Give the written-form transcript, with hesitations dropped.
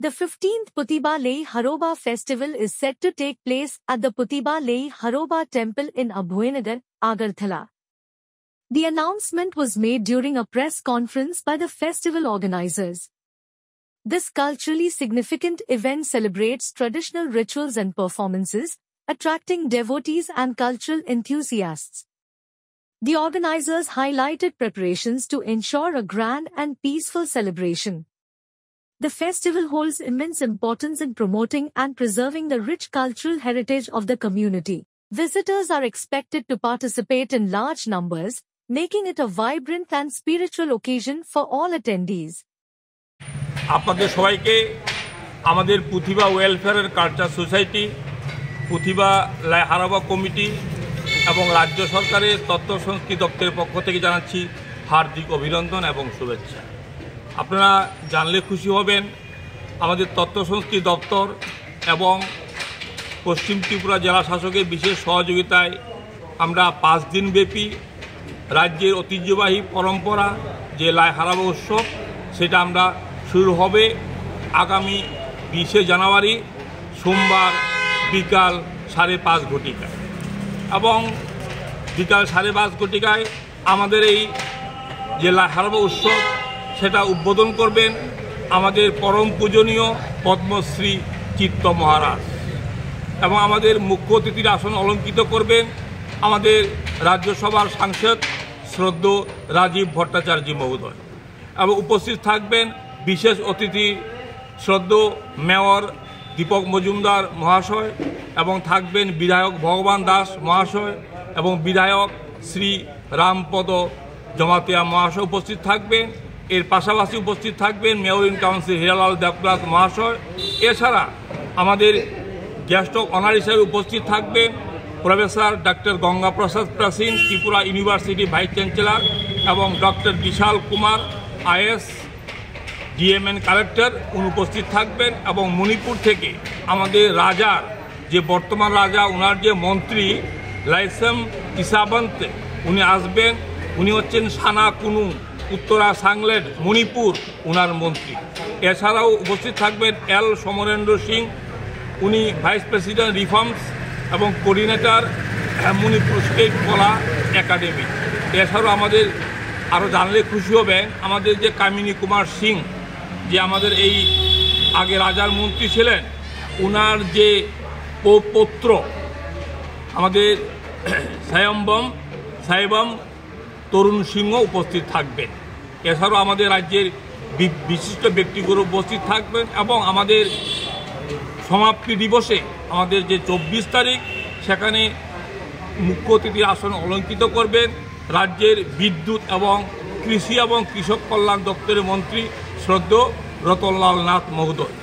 The 15th Puthiba Lei Haroba festival is set to take place at the Puthiba Lei Haroba temple in Abhoyanagar, Agartala. The announcement was made during a press conference by the festival organizers. This culturally significant event celebrates traditional rituals and performances, attracting devotees and cultural enthusiasts. The organizers highlighted preparations to ensure a grand and peaceful celebration. The festival holds immense importance in promoting and preserving the rich cultural heritage of the community. Visitors are expected to participate in large numbers, making it a vibrant and spiritual occasion for all attendees. আপনাদের সবাইকে আমাদের পুথিবা welfare culture society, পুথিবা লাই হারাবা committee এবং রাজ্য সরকারের তথ্য সংস্কৃতি দপ্তরের পক্ষ থেকে জানাচ্ছি হার্দিক অভিনন্দন এবং শুভেচ্ছা। আপনারা জানলে খুশি হবেন, আমাদের তথ্য সংস্কৃতি দপ্তর এবং পশ্চিম ত্রিপুরা জেলা শাসকের বিশেষ সহযোগিতায় আমরা 5 দিনব্যাপী রাজ্যের ঐতিহ্যবাহী পরম্পরা যে লাই হারাবা উৎসব সেটা আমরা শুরু হবে আগামী 20 জানুয়ারি সোমবার বিকাল 5:30 ঘটিকায় এবং বিকাল 5:30 ঘটিকায় আমাদের এই যে লাই হারাবা উৎসব সেটা উদ্বোধন করবেন আমাদের পরম পূজনীয় পদ্মশ্রী চিত্ত মহারাজ এবং আমাদের মুখ্য অতিথির আসন অলঙ্কিত করবেন আমাদের রাজ্যসভার সাংসদ শ্রদ্ধেয় রাজীব ভট্টাচার্য মহোদয় এবং উপস্থিত থাকবেন বিশেষ অতিথি শ্রদ্ধেয় মেয়র দীপক মজুমদার মহাশয় এবং থাকবেন বিধায়ক ভগবান দাস মহাশয় এবং বিধায়ক শ্রী রামপদ জমাতিয়া মহাশয় উপস্থিত থাকবেন। এর পাশাপাশি উপস্থিত থাকবেন mayor in council Hiralal Debnath মহাশয়। এছাড়া আমাদের গেস্ট অফ অনার হিসেবে উপস্থিত থাকবেন professor doctor Ganga Prasad Prasain Tripura university vice chancellor এবং doctor Bishal Kumar IAS DM and collector উপস্থিত থাকবেন এবং মণিপুর থেকে আমাদের রাজার যে বর্তমান রাজা ওনার যে মন্ত্রী লাইসেম ইসাবন্ত উনি আসবেন। উনি হচ্ছেন সানা কুনু উত্তরা সাংলেট মণিপুর ওনার মন্ত্রী। এছাড়াও উপস্থিত থাকবেন এল সমরেন্দ্র সিং, উনি ভাইস প্রেসিডেন্ট রিফর্মস এবং কোঅর্ডিনেটর মণিপুর স্টেট কলা একাডেমি। এছাড়াও আমাদের আরও জানলে খুশি হবেন আমাদের যে কামিনী কুমার সিং যে আমাদের এই আগে রাজার মন্ত্রী ছিলেন ওনার যে পৌত্র আমাদের সাহেবম তরুণ সিংহ উপস্থিত থাকবেন। এছাড়াও আমাদের রাজ্যের বিশিষ্ট ব্যক্তিগুলো উপস্থিত থাকবেন এবং আমাদের সমাপ্তি দিবসে আমাদের যে 24 তারিখ সেখানে মুখ্য অতিথির আসন অলঙ্কিত করবেন রাজ্যের বিদ্যুৎ এবং কৃষি এবং কৃষক কল্যাণ দপ্তরের মন্ত্রী শ্রদ্ধেয় রতনলাল নাথ মহোদয়।